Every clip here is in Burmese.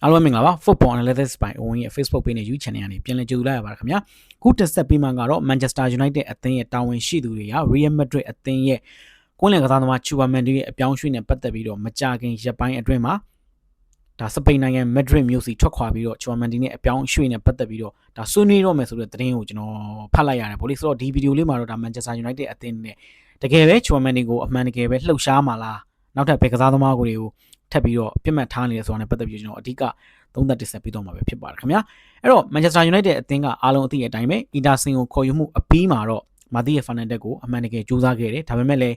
အားလုံးမင်္ဂလာပါ Football Analytics ပိုင်းအဝင်ရဲ့ Facebook page နဲ့ YouTube channel ကနေပြန်လည်ကြိုဆိုလိုက်ရပါတယ်ခင်ဗျာခုတက်ဆက်ပြီးမှကတော့ Manchester United အသင်းရဲ့တာဝန်ရှိသူတွေက Real Madrid အသင်းရဲ့ကွင်းလယ်ကစားသမား Tchouaméni ရဲ့အပြောင်းရွှေ့နဲ့ပတ်သက်ပြီးတော့မကြာခင်ရက်ပိုင်းအတွင်းမှာဒါစပိန်နိုင်ငံ Madrid မြို့စီထွက်ခွာပြီးတော့ Tchouaméni နဲ့အပြောင်းရွှေ့နဲ့ပတ်သက်ပြီးတော့ဒါဆွေးနွေးတော့မယ်ဆိုတဲ့သတင်းကိုကျွန်တော်ဖတ်လိုက်ရတယ်ပေါ့လေဆိုတော့ဒီဗီဒီယိုလေးမှာတော့ဒါ Manchester United အသင်းနဲ့တကယ်ပဲ Tchouaméni ကိုအမှန်တကယ်ပဲလှုပ်ရှားမှာလားနောက်ထပ်ဘယ်ကစားသမားတွေကိုထပ်ပြီးတော့ပြတ်မှတ်ထားနေတယ်ဆိုတာနဲ့ပတ်သက်ပြီးကျွန်တော်အဓိကသုံးသပ်တင်ဆက်ပေးတော့မှာပဲဖြစ်ပါတယ်ခင်ဗျာအဲ့တော့ Manchester United အသင်းကအားလုံးအသိအတိုင်းပဲ Ederson ကိုခေါ်ယူမှုအပြီးမှာတော့ Matías Fernandes ကိုအမှန်တကယ်ကြိုးစားခဲ့တယ်ဒါပေမဲ့လည်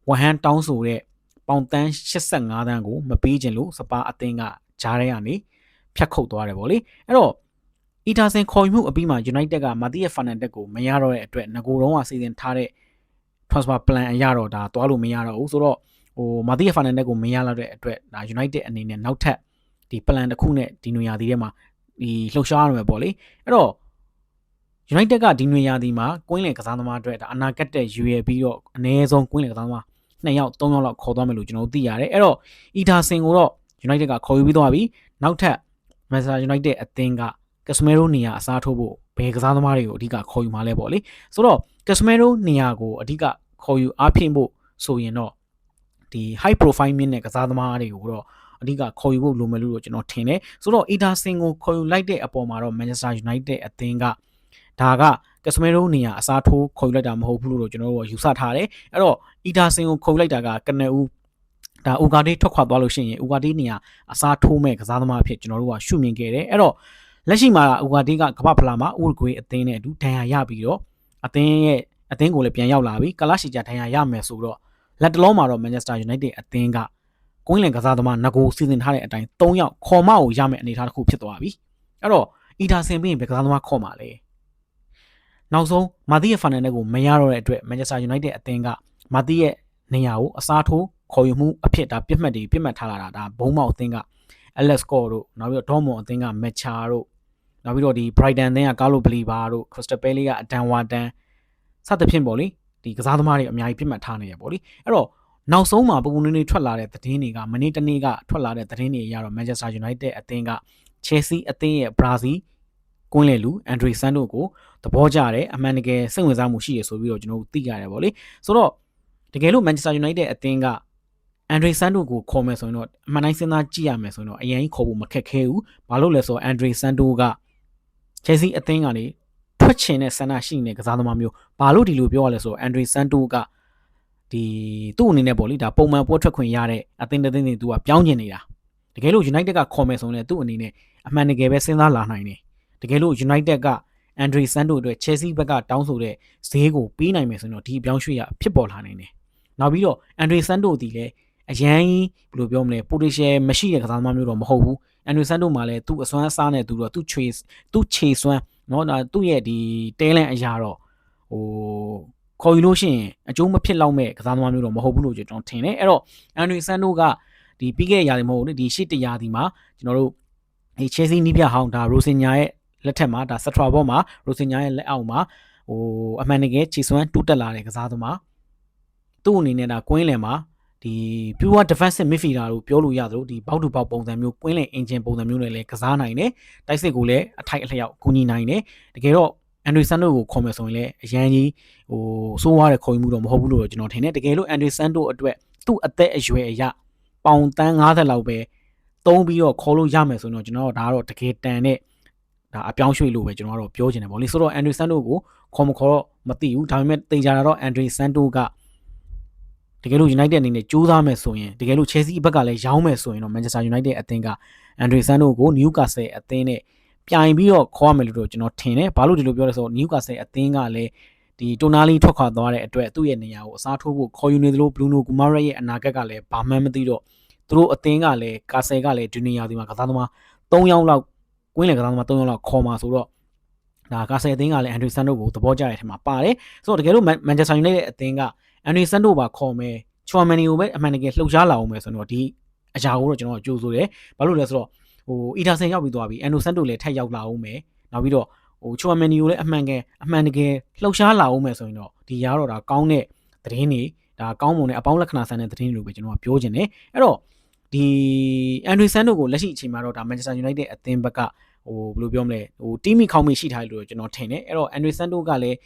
းဝဟန်တောင်းဆိုတဲ့ပေါင်တန်း85တန်းကိုမပေးခြင်းလို့စပါအသင်းကဂျားထဲကနေဖြတ်ခုတ်သွားတယ်ပေါ့လေအဲ့တော့ Ederson ခေါ်ယူမှုအပြီးမှာ United က Matías Fernandes ကိုမရတော့တဲ့အတွက်ငကိုယ်တော့စီစဉ်ထားတဲ့ transfer plan အရတော့ဒါသွားလို့မရတော့ဘူးဆိုတော့Matías Fernandes ကိုမရတော့တဲ့အတွက်ဒါ United အနေနဲ့နောက်ထပ်ဒီ plan တစ်ခုနဲ့ဒီနွေရာသီထဲမှာဒီလှုပ်ရှားရမယ်ပေါ့လေအဲ့တော့ United ကဒီနွေရာသီမှာကွင်းလယ်ကစားသမားအတွက်ဒါအနာဂတ်တဲ့ရွေပြီးတော့အနည်းဆုံးကွင်းလယ်ကစားသမား2ယောက်3ယောက်လောက်ခေါ်သွားမယ်လို့ကျွန်တော်သိရတယ်အဲ့တော့ Ederson ကိုတော့ United ကခေါ်ယူပြီးသွားပြီနောက်ထပ် Manchester United အသင်းက Casemiro နေရာအစားထိုးဖို့ဘယ်ကစားသမားတွေကိုအဓိကခေါ်ယူမှာလဲပေါ့လေဆိုတော့ Casemiro နေရာကိုအဓိကခေါ်ယူအားဖြည့်ဖို့ဆိုရင်တော့ဒီ high profile မြင့်တဲ့ကစားသမားတွေကိုတော့အဓိကခေါ်ယူဖို့လိုမယ်လို့ကျွန်တော်ထင်တယ်ဆိုတော့ Ederson ကိုခေါ်ယူလိုက်တဲ့အပေါ်မှာတော့ Manchester United အသင်းကဒါက Casemiro နေရာအစားထိုးခေါ်ယူလိုက်တာမဟုတ်ဘူးလို့ကျွန်တော်တို့ယူဆထားတယ်အဲ့တော့ Ederson ကိုခေါ်ယူလိုက်တာကကနဦးဒါ Ugarte ထွက်ခွာသွားလို့ရှိရင် Ugarte နေရာအစားထိုးမဲ့ကစားသမားအဖြစ်ကျွန်တော်တို့ကရှုမြင်ခဲ့တယ်အဲ့တော့လက်ရှိမှာ Ugarte ကကမ္ဘာဖလားမှာ Uruguay အသင်းနဲ့အတူဒဏ်ရာရပြီးတော့အသင်းကိုလည်းပြန်ရောက်လာပြီကလရှိကြဒဏ်ရာရမယ်ဆိုတော့လက်တလုံးမှာတော့ Manchester United အသင်းကကွင်းလယ်ကစားသမားငကိုစီစဉ်ထားတဲ့အတိုင်း3ယောက်ခေါ်မကိုရမယ့်အနေအထားတစ်ခုဖြစ်သွားပြီအဲ့တော့ Ederson ပြီးရင်ဘယ်ကစားသမားခေါ်မှာလဲနောက်ဆုံး Matías Fernandes ကိုမရတော့တဲ့အတွက် Manchester United အသင်းက Matías ရဲ့နေရာကိုအစားထိုးခေါ်ယူမှုအဖြစ်ဒါပြစ်မှတ်ထားလာတာဒါဘုံမောက်အသင်းက Alex Scott တို့နောက်ပြီးတော့ Dortmund အသင်းက Mecha တို့နောက်ပြီးတော့ဒီ Brighton အသင်းက Carlos Baleba တို့ Crystal Palace က Dan Warden စသဖြင့်ပေါ့လေဒီကစားသမားတွေအများကြီးပြစ်မှတ်ထားနေရပေါ့လေအဲ့တော့နောက်ဆုံးမှာပုံပုံနေထွက်လာတဲ့သတင်းတွေကမနေ့တနေ့ကထွက်လာတဲ့သတင်းတွေအရတော့ Manchester United အသင်းက Chelsea အသင်းရဲ့ Brazil ကွင်းလယ်လူ Andre Santos ကိုသဘောကျတယ်အမှန်တကယ်စိတ်ဝင်စားမှုရှိရဆိုပြီးတော့ကျွန်တော်တို့သိရတယ်ပေါ့လေဆိုတော့တကယ်လို့ Manchester United အသင်းက Andre Santos ကိုခေါ်မယ်ဆိုရင်တော့အမှန်တိုင်းစဉ်းစားကြည့်ရမယ်ဆိုရင်တော့အရင်ခေါ်ဖို့မခက်ခဲဘူးဘာလို့လဲဆိုတော့ Andre Santos က Chelsea အသင်းကနေထွက်ချင်တဲ့ဆန္ဒရှိနေတဲ့ကစားသမားမျိုးဘာလို့ဒီလိုပြောရလဲဆိုတော့ Andre Santos ကဒီသူ့အနေနဲ့ပေါ့လေဒါပုံမှန်ပွဲထွက်ခွင့်ရတဲ့အသင်းတွေသူကပြောင်းကျင်နေတာတကယ်လို့ United ကခေါ်မယ်ဆိုရင်သူ့အနေနဲ့အမှန်တကယ်ပဲစဉ်းစားလာနိုင်တယ်တကယ်လို့ United က Andre Santos အတွက် Chelsea ဘက်ကတောင်းဆိုတဲ့ဈေးကိုပေးနိုင်မယ်ဆိုရင်တော့ဒီအပြောင်းရွှေ့ရဖြစ်ပေါ်လာနိုင်တယ်နောက်ပြီးတော့ Andre Santos ဒီလည်းအရန်ဘယ်လိုပြောမလဲ potential မရှိတဲ့ကစားသမားမျိုးတော့မဟုတ်ဘူး Andre Santos မှာလည်းသူ့အစွမ်းအစားနဲ့သူတော့သူ့ခြေစွမ်းเนาะဒါသူ့ရဲ့ဒီ talent အရာတော့ခေါ်ယူလို့ရှိရင်အကျိုးမဖြစ်လောက်မဲ့ကစားသမားမျိုးတော့မဟုတ်ဘူးလို့ကျွန်တော်ထင်တယ်အဲ့တော့ Andre Santos ကဒီပြီးခဲ့တဲ့ရာသီမဟုတ်ဘူးဒီရှေ့တရာသီမှာကျွန်တော်တို့ဒီ Chelsea နီးပြဟောင်းဒါ Rosinha ရဲ့လက်ထက်မှာဒါ Satra ဘောမှာ Rosinha ရဲ့လက်အောက်မှာအမှန်တကယ်ခြေစွမ်းတိုးတက်လာတဲ့ကစားသမားသူ့အနေနဲ့ဒါကွင်းလယ်မှာဒီ pure defensive midfielder လို့ပြောလို့ရသလိုဒီဘောက်တူဘောက်ပုံစံမျိုးကွင်းလယ် engine ပုံစံမျိုးနဲ့လည်းကစားနိုင်တယ်တိုက်စစ်ကိုလည်းအထိုက်အလျောက်ကူညီနိုင်တယ်တကယ်တော့ Andre Santos ကိုခေါ်မယ်ဆိုရင်လည်းအရန်ကြီးစိုးရတဲ့ခေါ်ယူမှုတော့မဟုတ်ဘူးလို့ကျွန်တော်ထင်တယ်တကယ်လို့ Andre Santos အတွက်သူ့အသက်အရွယ်အရပေါင်တန်း50လောက်ပဲသုံးပြီးတော့ခေါ်လို့ရမယ်ဆိုတော့ကျွန်တော်ဒါကတော့တကယ်တန်တဲ့ဒါအပြောင်းရွှေ့လို့ပဲကျွန်တော်ကတော့ပြောချင်တယ်ဗောလေဆိုတော့ Andre Santos ကိုခေါ်မခေါ်တော့မသိဘူးဒါပေမဲ့တေချာတာတော့ Andre Santos ကတကယ်လို့ United အနေနဲ့ကြိုးစားမယ်ဆိုရင်တကယ်လို့ Chelsea ဘက်ကလည်းရောင်းမယ်ဆိုရင်တော့ Manchester United အသင်းက Andre Santos ကို Newcastle အသင်းနဲ့ပြိုင်ပြီးတော့ခေါ်ရမယ်လို့ကျွန်တော်ထင်တယ်ဘာလို့ဒီလိုပြောလဲဆိုတော့ Newcastle အသင်းကလည်းဒီတိုနာလီထွက်ခွာသွားတဲ့အတွက်သူ့ရဲ့နေရာကိုအစားထိုးဖို့ခေါ်ယူနေသလို Bruno Guimaraes ရဲ့အနာဂတ်ကလည်းဘာမှမသိတော့သူတို့အသင်းကလည်းကာဆယ်ကလည်းဒီနေရာဒီမှာကစားသမား3ယောက်လောက်ကွင်းလယ်ကစားသမား3ယောက်လောက်ခေါ်မှာဆိုတော့ဒါကာဆယ်အသင်းကလည်း Andre Santos ကိုသဘောကျတဲ့အထက်မှာပါတယ်ဆိုတော့တကယ်လို့ Manchester United ရဲ့အသင်းက Andre Santos ပါခေါ်မယ် Tchouaméni ကိုပဲအမှန်တကယ်လှုပ်ရှားလာအောင်မယ်ဆိုတော့ဒီအရာကိုတော့ကျွန်တော်ကြိုးဆိုတယ်ဘာလို့လဲဆိုတော့Ederson ရောက်ပြီးသွားပြီ Andre Santos လည်းထပ်ရောက်လာအောင်မယ်နောက်ပြီးတော့ Tchouaméni ကိုလည်းအမှန်တကယ်လှုပ်ရှားလာအောင်မယ်ဆိုရင်တော့ဒီရာတော့ဒါကောင်းတဲ့သတင်းတွေဒါကောင်းမွန်တဲ့အပေါင်းလက္ခဏာဆန်တဲ့သတင်းတွေလို့ပဲကျွန်တော်ကပြောချင်တယ်အဲ့တော့ဒီ အန်ဒရီဆန်တို့ကိုလက်ရှိအချိန်မှာတော့ဒါ Manchester United အသင်းဘက်ကဘယ်လိုပြောမလဲတီးမိခေါင်းမိရှိထားတယ်လို့ကျွန်တော်ထင်တယ်အဲ့တော့ အန်ဒရီဆန်တို့ကလည်း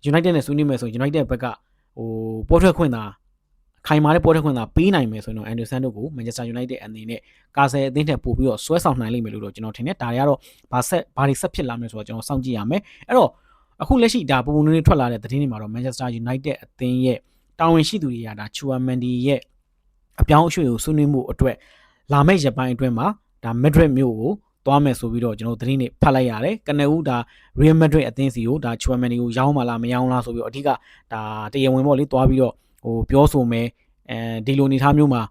United နဲ့ဆွေးနွေးမယ်ဆိုရင် United ဘက်ကပေါ်ထွက်ခွင့်သာခိုင်မာတဲ့ပေါ်ထွက်ခွင့်သာပေးနိုင်မယ်ဆိုရင်တော့ အန်ဒရီဆန်တို့ကို Manchester United အနေနဲ့ကာဆယ်အသင်းထက်ပို့ပြီးတော့ဆွဲဆောင်နိုင်လိမ့်မယ်လို့တော့ကျွန်တော်ထင်တယ်ဒါတွေကတော့ဘာတွေဆက်ဖြစ်လာမလဲဆိုတော့ကျွန်တော်စောင့်ကြည့်ရမယ်အဲ့တော့အခုလက်ရှိဒါပုံပုံလေးထွက်လာတဲ့သတင်းတွေမှာတော့ Manchester United အသင်းရဲ့တာဝန်ရှိသူတွေကဒါ Chouameni ရဲ့အပြောင်းအရွှေ့ကိုဆွေးနွေးမှုအတွက်လာမယ့်ရက်ပိုင်းအတွင်းမှာဒါ Madrid မြို့ကိုသွားမယ်ဆိုပြီးတော့ကျွန်တော်သတင်းတွေဖတ်လိုက်ရတယ်ကနဦးဒါ Real Madrid အသင်းစီကိုဒါ Chouameni ကိုရောင်းမလားမရောင်းလားဆိုပြီးတော့အဓိကဒါတရားဝင်ပေါ့လေသွားပြီးတော့ပြောဆိုမယ်ဒီလိုအနေထားမျိုးမှာ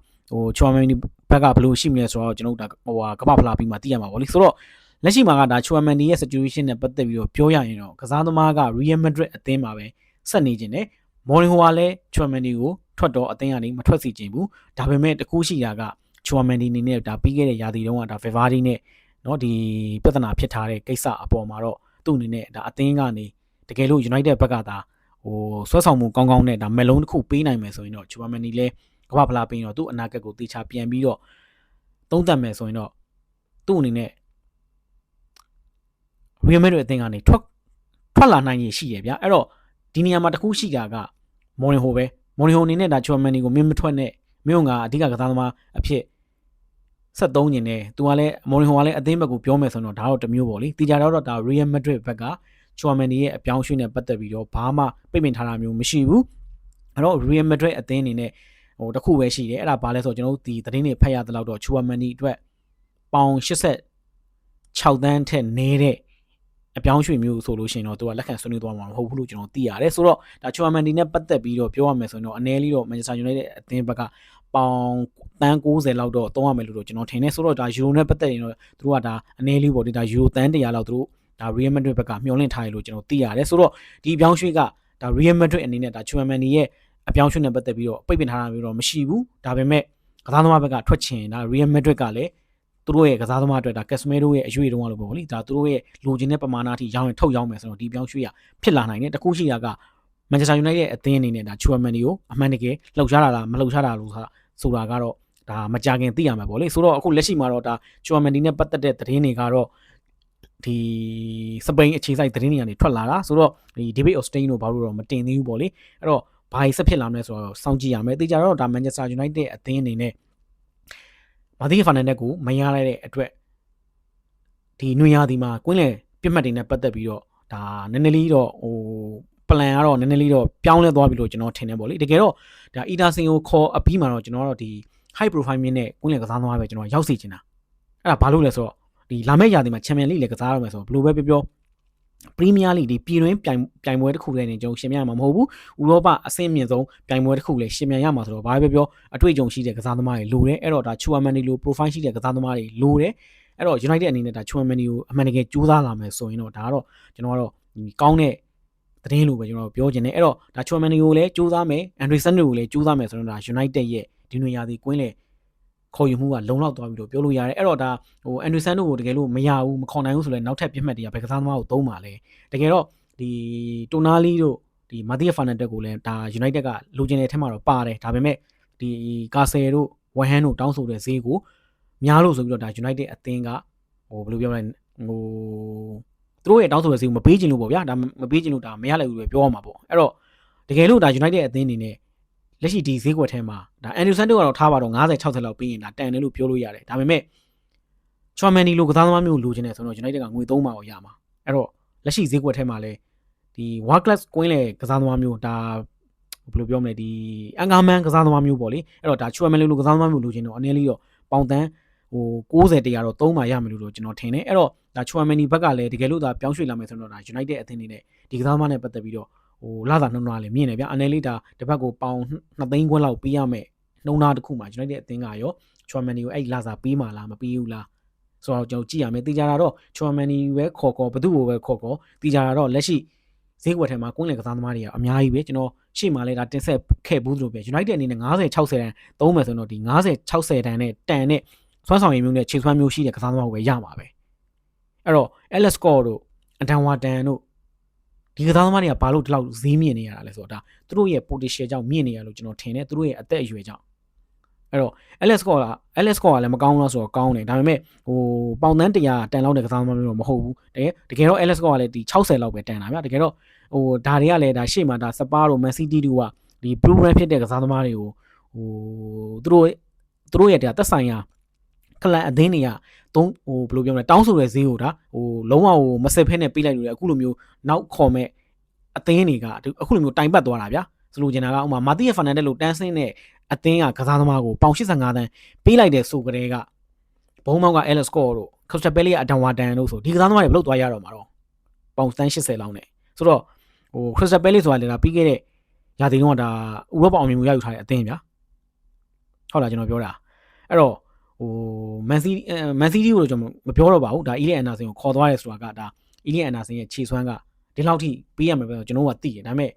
Chouameni ဘက်ကဘယ်လိုရှိမလဲဆိုတော့ကျွန်တော်တို့ကမ္ဘာဖလားပြီးမှသိရမှာပေါ့လေဆိုတော့လက်ရှိမှာကဒါ Chouameni ရဲ့ situation နဲ့ပတ်သက်ပြီးတော့ပြောရရင်တော့ကစားသမားက Real Madrid အသင်းမှာပဲဆက်နေခြင်းနဲ့မော်ရင်ဟိုကလည်း Chouameni ကိုထွက်တော့အသင်းကနေမထွက်စီခြင်းဘူးဒါပေမဲ့တကူရှိတာက Chouameni အနေနဲ့ဒါပြီးခဲ့တဲ့ရာသီတုန်းကဒါ Valverde နဲ့เนาะဒီပြဿနာဖြစ်ထားတဲ့ကိစ္စအပေါ်မှာတော့သူ့အနေနဲ့ဒါအသင်းကနေတကယ်လို့ United ဘက်ကဒါဆွဲဆောင်မှုကောင်းကောင်းနဲ့ဒါမဲ့လုံးတစ်ခုပေးနိုင်မယ်ဆိုရင်တော့ Chouameni လည်းကမ္ဘာဖလားပေးရင်တော့သူ့အနာဂတ်ကိုတေချာပြန်ပြီးတော့သုံးသပ်မယ်ဆိုရင်တော့သူ့အနေနဲ့ Real Madrid အသင်းကနေထွက်လာနိုင်ရရှိရဗျအဲ့တော့ဒီနေရာမှာတခုရှိတာကမော်ရင်ဟိုပဲမော်ရင်ဟိုအနေနဲ့ဒါ Chouameni ကိုမင်းမထွက်နဲ့မင်းကအဓိကကစားသမားအဖြစ်73ညင်နဲ့သူကလည်းမော်ရင်ဟိုကလည်းအသင်းဘက်ကိုပြောမယ်ဆိုတော့ဒါတော့တစ်မျိုးပေါ့လေတီကြတော့ဒါ Real Madrid ဘက်က Chouameni ရဲ့အပြောင်းအရွှေ့နဲ့ပတ်သက်ပြီးတော့ဘာမှပိတ်ပင်ထားတာမျိုးမရှိဘူးအဲ့တော့ Real Madrid အသင်းအနေနဲ့တခုပဲရှိတယ်အဲ့ဒါဘာလဲဆိုတော့ကျွန်တော်တို့ဒီသတင်းတွေဖတ်ရတဲ့လောက်တော့ Chouameni အတွက်ပေါင်86တန်းထက်နည်းတဲ့အပြောင်းရွှေ့မျိုးဆိုလို့ရှိရင်တော့သူကလက်ခံဆွေးနွေးသွားမှာမဟုတ်ဘူးလို့ကျွန်တော်သိရတယ်ဆိုတော့ဒါ Chouameni နဲ့ပတ်သက်ပြီးတော့ပြောရမယ်ဆိုရင်တော့အနည်းလေးတော့ Manchester United အသင်းဘက်ကပေါင်တန်း90လောက်တော့သုံးရမယ်လို့တော့ကျွန်တော်ထင်တယ်ဆိုတော့ဒါ Euro နဲ့ပတ်သက်ရင်တော့သူတို့ကဒါအနည်းလေးပေါ့ဒီဒါ Euro တန်း100လောက်သူတို့ဒါ Real Madrid ဘက်ကမျှော်လင့်ထားတယ်လို့ကျွန်တော်သိရတယ်ဆိုတော့ဒီအပြောင်းရွှေ့ကဒါ Real Madrid အနေနဲ့ဒါ Chouameni ရဲ့အပြောင်းရွှေ့နဲ့ပတ်သက်ပြီးတော့ပိတ်ပင်ထားတာမျိုးတော့မရှိဘူးဒါပေမဲ့ကစားသမားဘက်ကထွက်ချင်ဒါ Real Madrid ကလည်းသူတို့ရဲ့ကစားသမားအတွက်ဒါ Casemiro ရဲ့အရွေ့တုံးလို့ပေါ့လေဒါသူတို့ရဲ့လိုချင်တဲ့ပမာဏအထိရောင်းရင်ထုတ်ရောင်းမယ်ဆိုတော့ဒီပြောင်းရွှေ့ရဖြစ်လာနိုင်တယ်တကူရှိတာက Manchester United ရဲ့အသင်းအနေနဲ့ဒါ Chouameni ကိုအမှန်တကယ်လှုပ်ရှားတာလားမလှုပ်ရှားတာလို့ဆိုတာကတော့ဒါမကြခင်သိရမှာပေါ့လေဆိုတော့အခုလက်ရှိမှာတော့ဒါ Chouameni နဲ့ပတ်သက်တဲ့သတင်းတွေကတော့ဒီစပိန်အခြေစိုက်သတင်းတွေကနေထွက်လာတာဆိုတော့ဒီ David Ornstein တို့ဘာလို့တော့မတင်သေးဘူးပေါ့လေအဲ့တော့ဘာကြီးဆက်ဖြစ်လာမလဲဆိုတော့စောင့်ကြည့်ရမယ်သိကြတော့ဒါ Manchester United အသင်းအနေနဲ့မာတီဖာနန်ဒက်ကိုမရလိုက်တဲ့အတွက်ဒီနွေရာသီမှာကွင်းလယ်ပြစ်မှတ်တွေနဲ့ပတ်သက်ပြီးတော့ဒါနည်းနည်းလေးတော့ပလန်ကတော့နည်းနည်းလေးတော့ပြောင်းလဲသွားပြီလို့ကျွန်တော်ထင်တယ်ပေါ့လေတကယ်တော့ဒါအီတာဆင်ကိုခေါ်အပြီးမှာတော့ကျွန်တော်တို့ဒီ high profile မြင့်တဲ့ကွင်းလယ်ကစားသမားပဲကျွန်တော်ရောက်စီချင်တာအဲ့ဒါဘာလို့လဲဆိုတော့ဒီလာမယ့်ရာသီမှာ Champions League လည်းကစားရမယ်ဆိုတော့ဘယ်လိုပဲပြော Premier League ဒီပြည်တွင်းပြိုင်ပွဲတစ်ခုတည်းနဲ့ကျွန်တော်ရှင်ပြရမှာမဟုတ်ဘူးဥရောပအဆင့်မြင့်ဆုံးပြိုင်ပွဲတစ်ခုလည်းရှင်ပြရမှာဆိုတော့ဘာပဲပြောအတွေ့အကြုံရှိတဲ့ကစားသမားတွေလိုတယ်အဲ့တော့ဒါ Chouameni လို profile ရှိတဲ့ကစားသမားတွေလိုတယ်အဲ့တော့ United အနေနဲ့ဒါ Chouameni ကိုအမှန်တကယ်ကြိုးစားလာမယ်ဆိုရင်တော့ဒါကတော့ကျွန်တော်ကတော့ကောင်းတဲ့သတင်းလို့ပဲကျွန်တော်ပြောချင်တယ်အဲ့တော့ဒါ Chouameni ကိုလည်းကြိုးစားမယ် Anderson ကိုလည်းကြိုးစားမယ်ဆိုတော့ဒါ United ရဲ့ဒီနွေရာသီကွင်းလေခေါ်ယူမှုကလုံလောက်သွားပြီလို့ပြောလို့ရတယ်အဲ့တော့ဒါAnderson တို့ကိုတကယ်လို့မရဘူးမခေါ်နိုင်ဘူးဆိုလည်းနောက်ထပ်ပြစ်မှတ်တွေကဘယ်ကစားသမားကိုသုံးပါလဲတကယ်တော့ဒီတိုနာလီတို့ဒီမာတီယာဖာနန်ဒက်ကိုလည်းဒါ United ကလိုချင်တဲ့အထက်မှာတော့ပါတယ်ဒါပေမဲ့ဒီကာဆယ်တို့ဝမ်ဟန်တို့တောင်းဆိုတဲ့ဈေးကိုများလို့ဆိုပြီးတော့ဒါ United အသင်းကဘယ်လိုပြောမလဲသူတို့ရဲ့တောင်းဆိုတဲ့ဈေးကိုမပေးချင်လို့ပေါ့ဗျာဒါမပေးချင်လို့ဒါမရလိုက်ဘူးပဲပြောရမှာပေါ့အဲ့တော့တကယ်လို့ဒါ United အသင်းအနေနဲ့လက်ရှိဒီဈေးကွက်ထဲမှာဒါ Anderson တို့ကတော့ထားပါတော့50 60လောက်ပေးရင်ဒါတန်တယ်လို့ပြောလို့ရတယ်ဒါပေမဲ့ Chouameni လိုကစားသမားမျိုးလိုချင်တယ်ဆိုတော့ United ကငွေ3ပါကိုရမှာအဲ့တော့လက်ရှိဈေးကွက်ထဲမှာလဲဒီ world class ကွင်းလေကစားသမားမျိုးဒါဘယ်လိုပြောမလဲဒီအန်ကာမန်ကစားသမားမျိုးပေါ့လေအဲ့တော့ဒါ Chouameni လိုကစားသမားမျိုးလိုချင်တော့အနည်းလေးတော့ပေါင်တန်း90 100တော့3ပါရမယ်လို့ကျွန်တော်ထင်တယ်အဲ့တော့ဒါ Chouameni ဘက်ကလည်းတကယ်လို့ဒါပြောင်းရွှေ့လာမယ်ဆိုတော့ဒါ United အသင်းနေနဲ့ဒီကစားသမားနဲ့ပတ်သက်ပြီးတော့လာသာနှုံးသားလည်းမြင်နေဗျအနည်းလေးဒါတစ်ဖက်ကိုပေါင်2သိန်းခွဲလောက်ပေးရမယ်နှုံးသားတစ်ခုမှ United အသင်းကရော Chouameni ကိုအဲ့လာသာပေးမှလားမပေးဘူးလားဆိုတော့ကျွန်တော်ကြည့်ရမယ်တေချာတာတော့ Chouameni ပဲခေါ်ဘသူ့ကိုပဲခေါ်တေချာတာတော့လက်ရှိဈေးကွက်ထဲမှာကွင်းလယ်ကစားသမားတွေကအများကြီးပဲကျွန်တော်ရှေ့မှာလဲဒါတင်ဆက်ခဲ့ဘူးလို့ပဲ United အနေနဲ့50 60တန်းသုံးမယ်ဆိုတော့ဒီ50 60တန်းနဲ့တန်နဲ့စွမ်းဆောင်ရည်မျိုးနဲ့ခြေစွမ်းမျိုးရှိတဲ့ကစားသမားကိုပဲရမှာပဲအဲ့တော့ Alex Scott တို့အဒန်ဝါတန်တို့ဒီကစားသမားတွေကဘာလို့ဒီလောက်ဈေးမြင့်နေရတာလဲဆိုတော့ဒါသူတို့ရဲ့ potential ကြောင့်မြင့်နေရလို့ကျွန်တော်ထင်တယ်သူတို့ရဲ့အသက်အရွယ်ကြောင့် အဲ့တော့ LS score ကလည်းမကောင်းဘူးလားဆိုတော့ကောင်းတယ်ဒါပေမဲ့ဟိုပေါင်တန်း100တန်လောက်တဲ့ကစားသမားမျိုးတော့မဟုတ်ဘူးတကယ်တော့ LS score ကလည်းဒီ60လောက်ပဲတန်တာဗျာတကယ်တော့ဟိုဒါတွေကလည်းဒါရှေ့မှာဒါစပါတို့ Man City တို့ကဒီ Blue Brand ဖြစ်တဲ့ကစားသမားတွေကိုဟိုသူတို့ရဲ့သက်ဆိုင်ရာကလပ်အသင်းတွေကဘယ်လိုပြောမလဲတောင်းဆိုတဲ့ဈေးကိုဒါလုံးဝမစစ်ဖဲနဲ့ပေးလိုက်လို့လေအခုလိုမျိုးနောက်ခေါ်မဲ့အသင်းတွေကအခုလိုမျိုးတိုင်ပတ်သွားတာဗျာဆိုလိုချင်တာကဥမာမာတီယက်ဖာနန်ဒက်လို့တန်းဆင်းတဲ့အသင်းကကစားသမားကိုပေါင်85တန်းပေးလိုက်တဲ့ဆိုကြတဲ့ကဘုံမောက်က LS score တို့ Crystal Palace အတန်ဝါတန်တို့ဆိုဒီကစားသမားတွေဘယ်လို့သွားရတော့မှာတော့ပေါင်80လောက်နဲ့ဆိုတော့Crystal Palace ဆိုတာလည်းဒါပြီးခဲ့တဲ့ရာသီတုန်းကဒါဥရောပအောင်မြင်မှုရယူထားတဲ့အသင်းဗျာဟုတ်လားကျွန်တော်ပြောတာအဲ့တော့Man City ကိုကျွန်တော်မပြောတော့ပါဘူးဒါ Elliot Anderson ကိုခေါ်သွားရဲဆိုတာကဒါ Elliot Anderson ရဲ့ခြေစွမ်းကဒီလောက်ထိပေးရမယ်ပဲကျွန်တော်ကသိတယ်ဒါပေမဲ့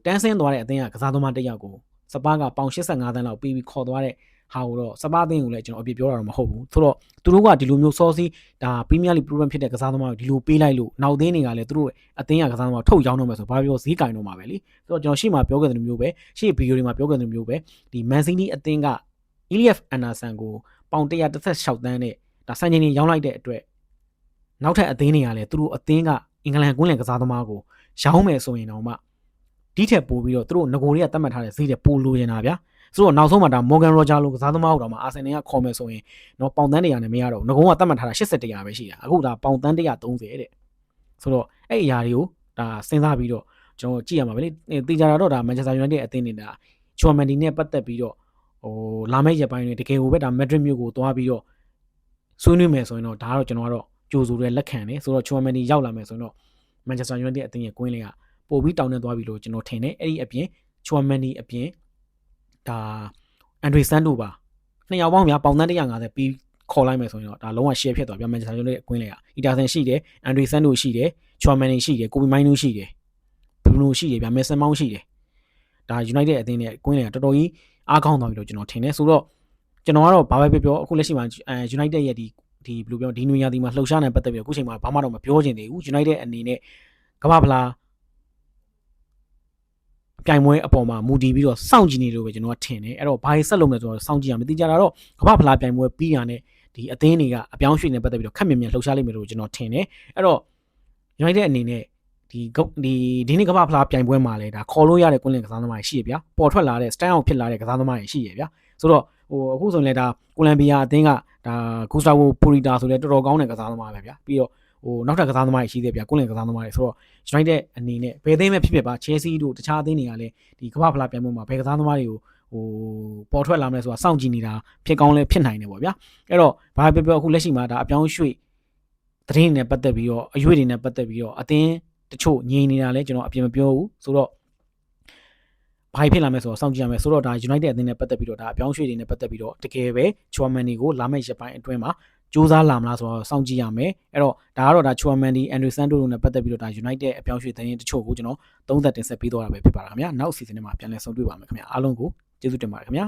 တန်းဆင်းသွားတဲ့အသင်းကကစားသမားတစ်ယောက်ကိုစပါးကပေါင်85တန်းလောက်ပေးပြီးခေါ်သွားတဲ့ဟာကိုတော့စပါးအသင်းကိုလည်းကျွန်တော်အပြစ်ပြောတာတော့မဟုတ်ဘူးဆိုတော့သူတို့ကဒီလိုမျိုးစောစီးဒါ Premier League program ဖြစ်တဲ့ကစားသမားကိုဒီလိုပေးလိုက်လို့နောက်သင်းတွေကလည်းသူတို့အသင်းကကစားသမားထုတ်ရောင်းတော့မယ်ဆိုဘာပြောဈေးကင်တော့မှာပဲလေဆိုတော့ကျွန်တော်ရှေ့မှာပြောခဲ့တဲ့မျိုးပဲရှေ့ဗီဒီယိုတွေမှာပြောခဲ့တဲ့မျိုးပဲဒီ Man City အသင်းက Elliot Anderson ကိုပေါင်136တန်းနဲ့ဒါစံချိန်ကြီးရောင်းလိုက်တဲ့အတွက်နောက်ထပ်အသင်းတွေကလည်းသူတို့အသင်းကအင်္ဂလန်ကွင်းလယ်ကစားသမားကိုရောင်းမယ်ဆိုရင်တော့မှဒီထက်ပိုပြီးတော့သူတို့ငကိုတွေကသတ်မှတ်ထားတဲ့ဈေးတွေပိုလိုချင်တာဗျာဆိုတော့နောက်ဆုံးမှာဒါ Morgan Roger လို့ကစားသမားဟုတ်တော့မှအာဆင်နယ်ကခေါ်မယ်ဆိုရင်တော့ပေါင်တန်း100နဲ့မရတော့ဘူးငကုံကသတ်မှတ်ထားတာ80တရားပဲရှိတာအခုဒါပေါင်တန်း130တဲ့ဆိုတော့အဲ့အရာတွေကိုဒါစဉ်းစားပြီးတော့ကျွန်တော်ကြည့်ရမှာပဲလေတေချာတာတော့ဒါ Manchester United အသင်းနေတာ Chouamani နဲ့ပတ်သက်ပြီးတော့လာမယ့်ရက်ပိုင်းတွေတကယ်ကိုပဲဒါ Madrid မြို့ကိုသွားပြီးတော့ဆွေးနွေးမယ်ဆိုရင်တော့ဒါကတော့ကျွန်တော်ကတော့ကြိုဆိုတဲ့လက်ခံတယ်ဆိုတော့ Chouamani ရောက်လာမယ်ဆိုရင်တော့ Manchester United အသင်းရဲ့ကွင်းလင်းကပို့ပြီးတောင်းနေသွားပြီလို့ကျွန်တော်ထင်တယ်အဲ့ဒီအပြင် Chouamani အပြင်ဒါ Andre Santos ပါနှစ်ယောက်ပေါင်းများပေါင်တန်း150ပြီးခေါ်လိုက်မယ်ဆိုရင်တော့ဒါလုံးဝ share ဖြစ်သွားပြီ Manchester United ရဲ့ကွင်းလင်းက Ederson ရှိတယ် Andre Santos ရှိတယ် Chouamani ရှိတယ် Kobe Mainoo ရှိတယ် Bruno ရှိတယ်ဗျာ Mason Mount ရှိတယ်ဒါ United အသင်းရဲ့ကွင်းလင်းကတော်တော်ကြီးအားကောင်းသွားပြီလို့ကျွန်တော်ထင်တယ်ဆိုတော့ကျွန်တော်ကတော့ဘာပဲပြောအခုလက်ရှိမှာ United ရဲ့ဒီဘယ်လိုပြောဒီနွေရာသီမှာလှုပ်ရှားနေပတ်သက်ပြီးအခုချိန်မှာဘာမှတော့မပြောချင်သေးဘူး United အနေနဲ့ကမ္ဘာဖလားပြိုင်ပွဲအပေါ်မှာမူတည်ပြီးတော့စောင့်ကြည့်နေလို့ပဲကျွန်တော်ကထင်တယ်အဲ့တော့ဘာတွေဆက်လုပ်မလဲဆိုတော့စောင့်ကြည့်ရမယ်သိကြတာတော့ကမ္ဘာဖလားပြိုင်ပွဲပြီးရတဲ့ဒီအသင်းတွေကအပြောင်းရွှေ့နေပတ်သက်ပြီးတော့ခက်မြင်လှုပ်ရှားလိမ့်မယ်လို့ကျွန်တော်ထင်တယ်အဲ့တော့ United အနေနဲ့ဒီနေ့ကမ္ဘာဖလားပြိုင်ပွဲမှာလဲဒါခေါ်လို့ရတဲ့ကွင်းလင်ကစားသမားတွေရှိရဗျာပေါ်ထွက်လာတဲ့ stand out ဖြစ်လာတဲ့ကစားသမားတွေရှိရဗျာဆိုတော့အခုဆိုရင်လည်းဒါကိုလံဘီယာအသင်းကဒါဂူစတာဗိုပူရီတာဆိုလဲတော်တော်ကောင်းတဲ့ကစားသမားပဲဗျာပြီးတော့နောက်ထပ်ကစားသမားတွေရှိသေးဗျာကွင်းလင်ကစားသမားတွေဆိုတော့ United အနေနဲ့ဘယ်အသင်းပဲဖြစ်ဖြစ်ပါ Chelsea တို့တခြားအသင်းတွေကလည်းဒီကမ္ဘာဖလားပြိုင်ပွဲမှာဘယ်ကစားသမားတွေကိုပေါ်ထွက်လာမလဲဆိုတာစောင့်ကြည့်နေတာဖြစ်ကောင်းလဲဖြစ်နိုင်တယ်ပေါ့ဗျာအဲ့တော့ဘာပဲပြောအခုလက်ရှိမှာဒါအပြောင်းရွှေ့သတင်းတွေနဲ့ပတ်သက်ပြီးတော့အရွေးတွေနဲ့ပတ်သက်ပြီးတော့အသင်းတချို့ငြိမ်နေတာလဲကျွန်တော်အပြင်မပြောဘူးဆိုတော့ဘာဖြစ်လာမလဲဆိုတော့စောင့်ကြည့်ရမယ်ဆိုတော့ဒါ United အသင်းနဲ့ပတ်သက်ပြီးတော့ဒါအပြောင်းရွှေ့တွေနဲ့ပတ်သက်ပြီးတော့တကယ်ပဲ Chouamani ကိုလာမယ့်ရက်ပိုင်းအတွင်းမှာစူးစမ်းလာမလားဆိုတော့စောင့်ကြည့်ရမယ်အဲ့တော့ဒါကတော့ဒါ Chouamani Andre Santos တို့နဲ့ပတ်သက်ပြီးတော့ဒါ United အပြောင်းရွှေ့သတင်းတချို့ကိုကျွန်တော်သုံးသပ်တင်ဆက်ပေးသွားတာပဲဖြစ်ပါလားခင်ဗျာနောက်အစီအစဉ်တွေမှာပြန်လည်ဆုံတွေ့ပါမယ်ခင်ဗျာအားလုံးကိုကျေးဇူးတင်ပါတယ်ခင်ဗျာ